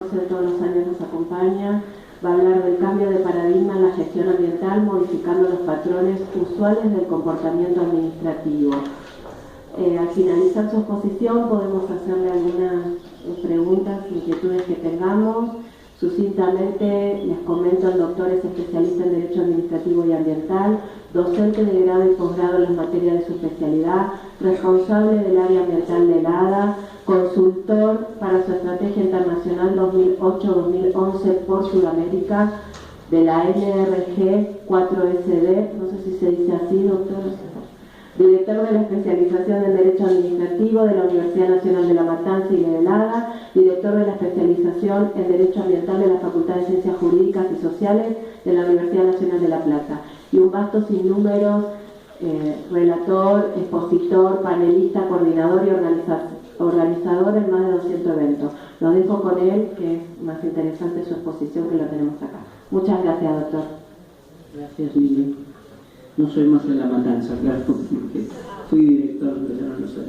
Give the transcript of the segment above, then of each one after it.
de todos los años nos acompaña, va a hablar del cambio de paradigma en la gestión ambiental, modificando los patrones usuales del comportamiento administrativo. Al finalizar su exposición podemos hacerle algunas preguntas, inquietudes que tengamos. Sucintamente les comento: el doctor es especialista en Derecho Administrativo y Ambiental, docente de grado y posgrado en las materias de su especialidad, responsable del área ambiental del ADA, consultor para su estrategia internacional 2008-2011 por Sudamérica de la NRG 4SD, no sé si se dice así, doctor. Director de la especialización en Derecho Administrativo de la Universidad Nacional de La Matanza y del ADA, director de la especialización en Derecho Ambiental de la Facultad de Ciencias Jurídicas y Sociales de la Universidad Nacional de La Plata, y un vasto sinnúmero, relator, expositor, panelista, coordinador y organizador en más de 200 eventos. Lo dejo con él, que es más interesante su exposición, que lo tenemos acá. Muchas gracias, doctor. Gracias, Lili. No soy más en La Matanza, claro, porque fui director, pero ya no lo soy.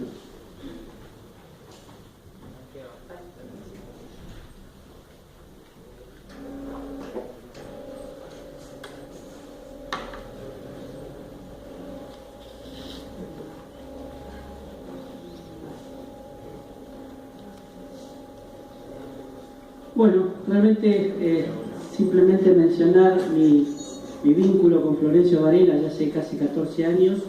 Bueno, realmente simplemente mencionar mi vínculo con Florencio Varela. Ya hace casi 14 años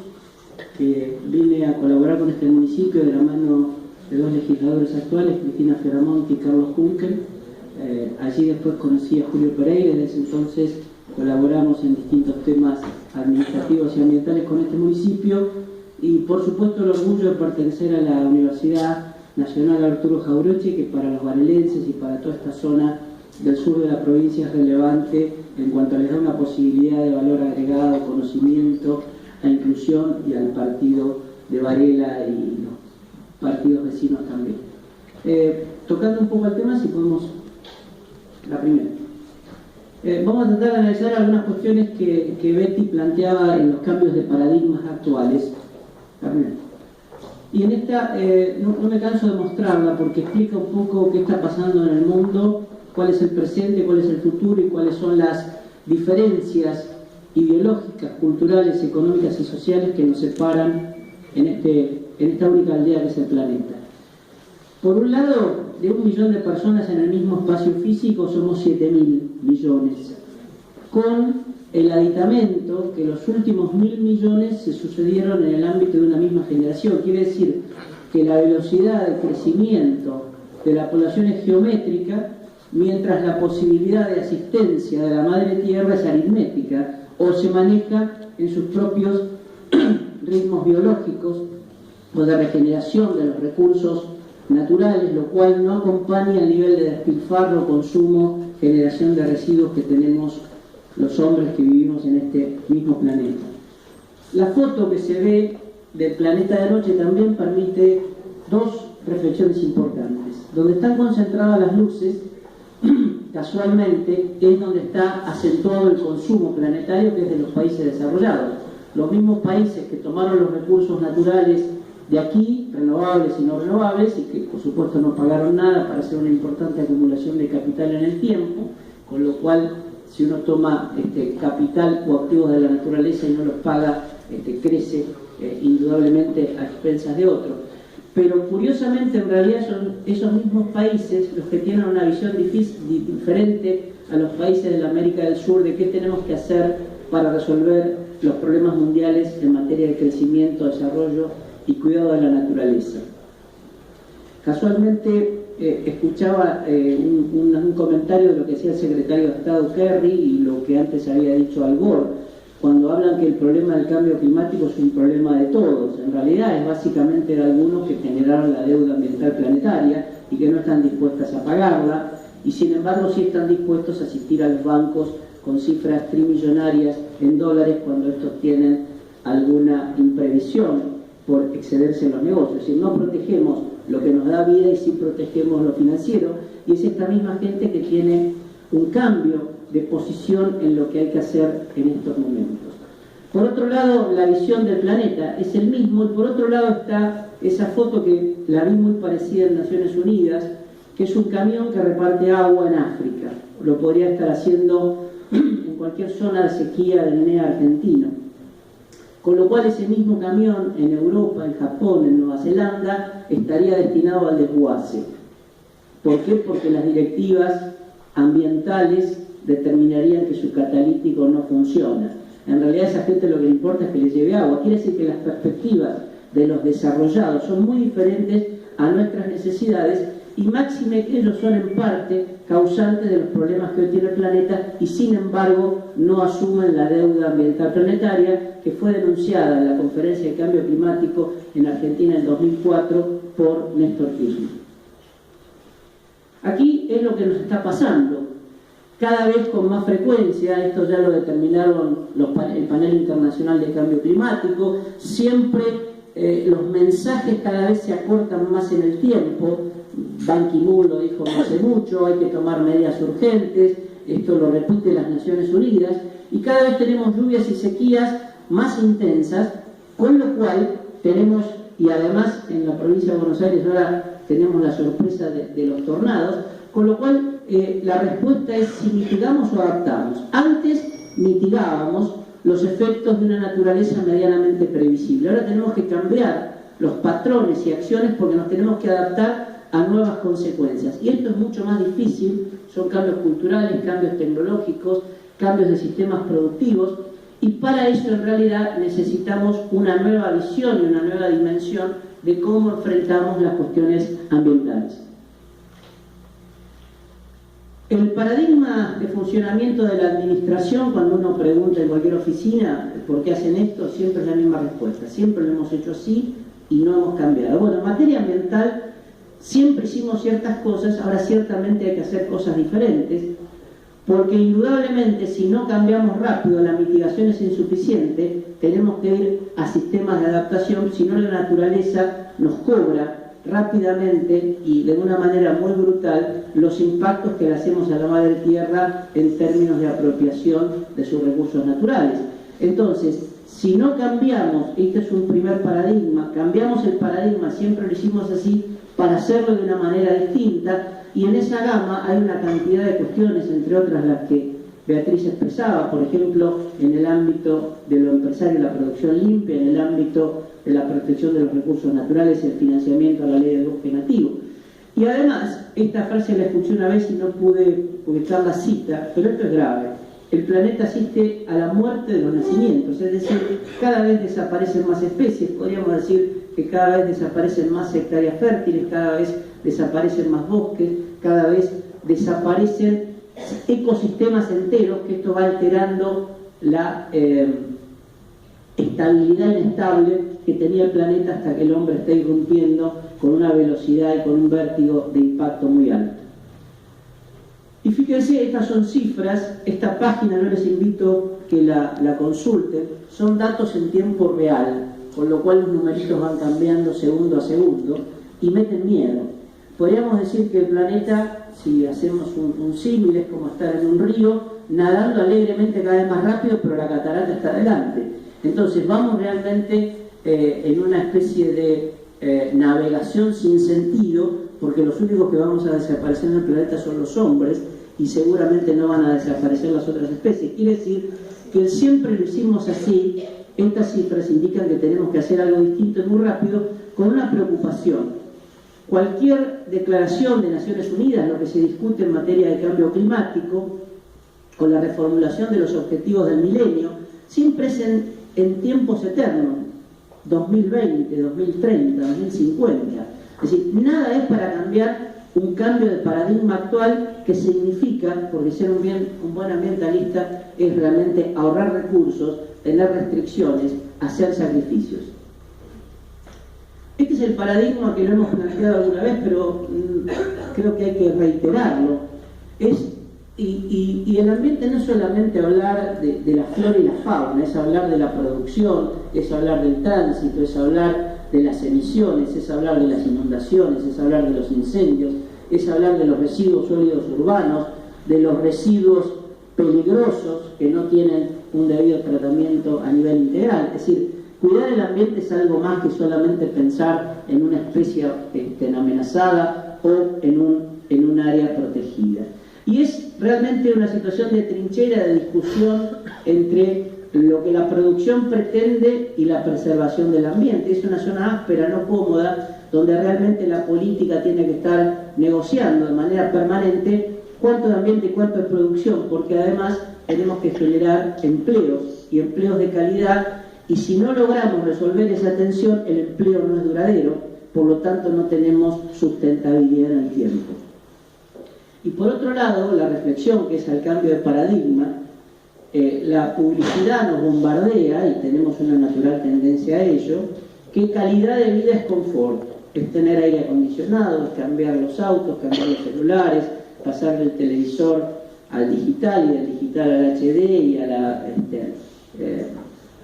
que vine a colaborar con este municipio de la mano de dos legisladores actuales, Cristina Fioramonti y Carlos Kunkel. Allí después conocí a Julio Pereira, desde ese entonces colaboramos en distintos temas administrativos y ambientales con este municipio, y por supuesto el orgullo de pertenecer a la Universidad Nacional Arturo Jauretche, que para los varelenses y para toda esta zona del sur de la provincia es relevante en cuanto les da una posibilidad de valor agregado, conocimiento, a inclusión, y al partido de Varela y los partidos vecinos también. Tocando un poco el tema, si podemos, la primera. Vamos a tratar de analizar algunas cuestiones que Betty planteaba en los cambios de paradigmas actuales. La primera. Y en esta no me canso de mostrarla porque explica un poco qué está pasando en el mundo, cuál es el presente, cuál es el futuro y cuáles son las diferencias ideológicas, culturales, económicas y sociales que nos separan en esta única aldea que es el planeta. Por un lado, de 1 millón de personas en el mismo espacio físico somos 7.000 millones, con el aditamento que los últimos 1.000 millones se sucedieron en el ámbito de una misma generación. Quiere decir que la velocidad de crecimiento de la población es geométrica, mientras la posibilidad de asistencia de la madre tierra es aritmética, o se maneja en sus propios ritmos biológicos o de regeneración de los recursos naturales, lo cual no acompaña el nivel de despilfarro, consumo, generación de residuos que tenemos los hombres que vivimos en este mismo planeta. La foto que se ve del planeta de noche también permite dos reflexiones importantes. Donde están concentradas las luces, casualmente, es donde está acentuado el consumo planetario, que es de los países desarrollados. Los mismos países que tomaron los recursos naturales de aquí, renovables y no renovables, y que por supuesto no pagaron nada para hacer una importante acumulación de capital en el tiempo, con lo cual si uno toma capital o activos de la naturaleza y no los paga, crece indudablemente a expensas de otros. Pero curiosamente en realidad son esos mismos países los que tienen una visión diferente a los países de la América del Sur de qué tenemos que hacer para resolver los problemas mundiales en materia de crecimiento, desarrollo y cuidado de la naturaleza. Casualmente escuchaba un comentario de lo que decía el secretario de Estado Kerry y lo que antes había dicho Al Gore, cuando hablan que el problema del cambio climático es un problema de todos. En realidad es básicamente de algunos que generaron la deuda ambiental planetaria y que no están dispuestas a pagarla, y sin embargo sí están dispuestos a asistir a los bancos con cifras trimillonarias en dólares cuando estos tienen alguna imprevisión por excederse en los negocios. Es decir, no protegemos lo que nos da vida y sí protegemos lo financiero, y es esta misma gente que tiene un cambio de posición en lo que hay que hacer en estos momentos. Por otro lado, la visión del planeta es el mismo, y por otro lado está esa foto que la vi muy parecida en Naciones Unidas, que es un camión que reparte agua en África. Lo podría estar haciendo en cualquier zona de sequía del NEA argentino. Con lo cual ese mismo camión en Europa, en Japón, en Nueva Zelanda, estaría destinado al desguace. ¿Por qué? Porque las directivas ambientales determinarían que su catalítico no funciona. En realidad a esa gente lo que le importa es que le lleve agua. Quiere decir que las perspectivas de los desarrollados son muy diferentes a nuestras necesidades, y máxime que ellos son en parte causantes de los problemas que hoy tiene el planeta, y sin embargo no asumen la deuda ambiental planetaria que fue denunciada en la Conferencia de Cambio Climático en Argentina en 2004 por Néstor Kirchner. Aquí es lo que nos está pasando. Cada vez con más frecuencia, esto ya lo determinaron el Panel Internacional de Cambio Climático, siempre los mensajes cada vez se acortan más en el tiempo. Ban Ki-moon lo dijo no hace mucho, hay que tomar medidas urgentes, esto lo repite las Naciones Unidas, y cada vez tenemos lluvias y sequías más intensas, con lo cual tenemos, y además en la provincia de Buenos Aires ahora tenemos la sorpresa de los tornados, con lo cual la respuesta es si mitigamos o adaptamos. Antes mitigábamos los efectos de una naturaleza medianamente previsible. Ahora tenemos que cambiar los patrones y acciones porque nos tenemos que adaptar a nuevas consecuencias. Y esto es mucho más difícil, son cambios culturales, cambios tecnológicos, cambios de sistemas productivos, y para eso en realidad necesitamos una nueva visión y una nueva dimensión de cómo enfrentamos las cuestiones ambientales. El paradigma de funcionamiento de la administración, cuando uno pregunta en cualquier oficina por qué hacen esto, siempre es la misma respuesta. Siempre lo hemos hecho así y no hemos cambiado. Bueno, en materia ambiental siempre hicimos ciertas cosas, ahora ciertamente hay que hacer cosas diferentes, porque indudablemente si no cambiamos rápido, la mitigación es insuficiente, tenemos que ir a sistemas de adaptación, si no la naturaleza nos cobra rápidamente y de una manera muy brutal los impactos que le hacemos a la madre tierra en términos de apropiación de sus recursos naturales. Entonces, si no cambiamos, este es un primer paradigma, cambiamos el paradigma, siempre lo hicimos así, para hacerlo de una manera distinta, y en esa gama hay una cantidad de cuestiones, entre otras las que Beatriz expresaba, por ejemplo, en el ámbito de lo empresario y la producción limpia, en el ámbito de la protección de los recursos naturales, el financiamiento a la ley del bosque nativo. Y además, esta frase la escuché una vez y no pude publicar la cita, pero esto es grave. El planeta asiste a la muerte de los nacimientos, es decir, cada vez desaparecen más especies, podríamos decir que cada vez desaparecen más hectáreas fértiles, cada vez desaparecen más bosques, cada vez desaparecen ecosistemas enteros, que esto va alterando la estabilidad inestable que tenía el planeta hasta que el hombre está irrumpiendo con una velocidad y con un vértigo de impacto muy alto. Y fíjense, estas son cifras, esta página, no les invito que la consulten, son datos en tiempo real, con lo cual los numeritos van cambiando segundo a segundo y meten miedo. Podríamos decir que el planeta, si hacemos un símil, es como estar en un río, nadando alegremente cada vez más rápido, pero la catarata está adelante. Entonces vamos realmente en una especie de navegación sin sentido, porque los únicos que vamos a desaparecer en el planeta son los hombres, y seguramente no van a desaparecer las otras especies. Quiere decir que siempre lo hicimos así. Estas cifras indican que tenemos que hacer algo distinto y muy rápido, con una preocupación. Cualquier declaración de Naciones Unidas, lo que se discute en materia de cambio climático, con la reformulación de los objetivos del milenio, siempre es en tiempos eternos, 2020, 2030, 2050. Es decir, nada es para cambiar un cambio de paradigma actual que significa, porque ser un buen ambientalista es realmente ahorrar recursos, tener restricciones, hacer sacrificios. Este es el paradigma que lo hemos planteado alguna vez, pero creo que hay que reiterarlo. Y el ambiente no es solamente hablar de la flora y la fauna, es hablar de la producción, es hablar del tránsito, es hablar de las emisiones, es hablar de las inundaciones, es hablar de los incendios, es hablar de los residuos sólidos urbanos, de los residuos peligrosos que no tienen un debido tratamiento a nivel integral. Es decir, cuidar el ambiente es algo más que solamente pensar en una especie amenazada o en un en un área protegida. Y es realmente una situación de trinchera, de discusión entre lo que la producción pretende y la preservación del ambiente. Es una zona áspera, no cómoda, donde realmente la política tiene que estar negociando de manera permanente cuánto de ambiente y cuánto de producción, porque además tenemos que generar empleos y empleos de calidad, y si no logramos resolver esa tensión, el empleo no es duradero, por lo tanto no tenemos sustentabilidad en el tiempo. Y por otro lado, la reflexión, que es el cambio de paradigma, la publicidad nos bombardea, y tenemos una natural tendencia a ello, que calidad de vida es confort, es tener aire acondicionado, es cambiar los autos, cambiar los celulares, pasar del televisor al digital y del digital al HD y a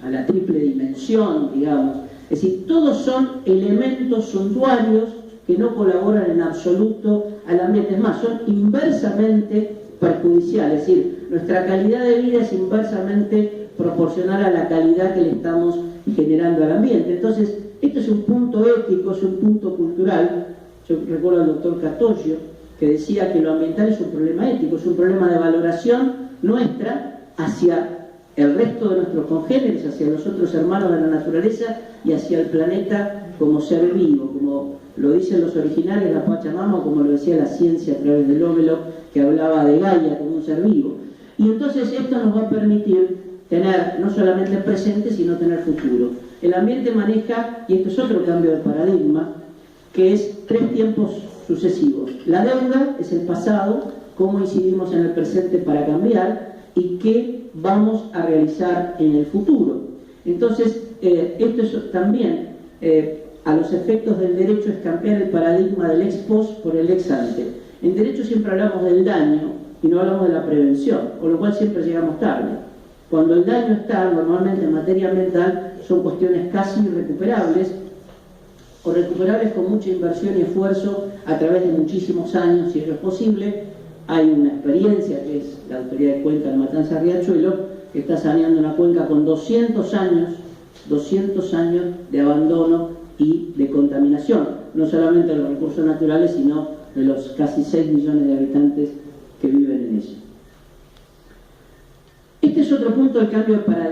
la triple dimensión, digamos. Es decir, todos son elementos suntuarios que no colaboran en absoluto al ambiente. Es más, son inversamente perjudiciales. Es decir, nuestra calidad de vida es inversamente proporcional a la calidad que le estamos generando al ambiente. Entonces, esto es un punto ético, es un punto cultural. Yo recuerdo al doctor Catoggio, que decía que lo ambiental es un problema ético, es un problema de valoración nuestra hacia el resto de nuestros congéneres, hacia los otros hermanos de la naturaleza y hacia el planeta como ser vivo, como lo dicen los originarios, la Pachamama, como lo decía la ciencia a través de Lovelock, que hablaba de Gaia como un ser vivo. Y entonces esto nos va a permitir tener no solamente presente, sino tener futuro. El ambiente maneja, y esto es otro cambio de paradigma, que es 3 tiempos sucesivos. La deuda es el pasado, cómo incidimos en el presente para cambiar y qué vamos a realizar en el futuro. Entonces, esto es también, a los efectos del derecho, es cambiar el paradigma del ex post por el ex ante. En derecho siempre hablamos del daño y no hablamos de la prevención, con lo cual siempre llegamos tarde. Cuando el daño está, normalmente en materia ambiental, son cuestiones casi irrecuperables, o recuperables con mucha inversión y esfuerzo a través de muchísimos años, si ello es posible. Hay una experiencia que es la Autoridad de Cuenca de Matanza Riachuelo, que está saneando una cuenca con 200 años de abandono y de contaminación, no solamente de los recursos naturales, sino de los casi 6 millones de habitantes que viven en ella. Este es otro punto del cambio de paradigma.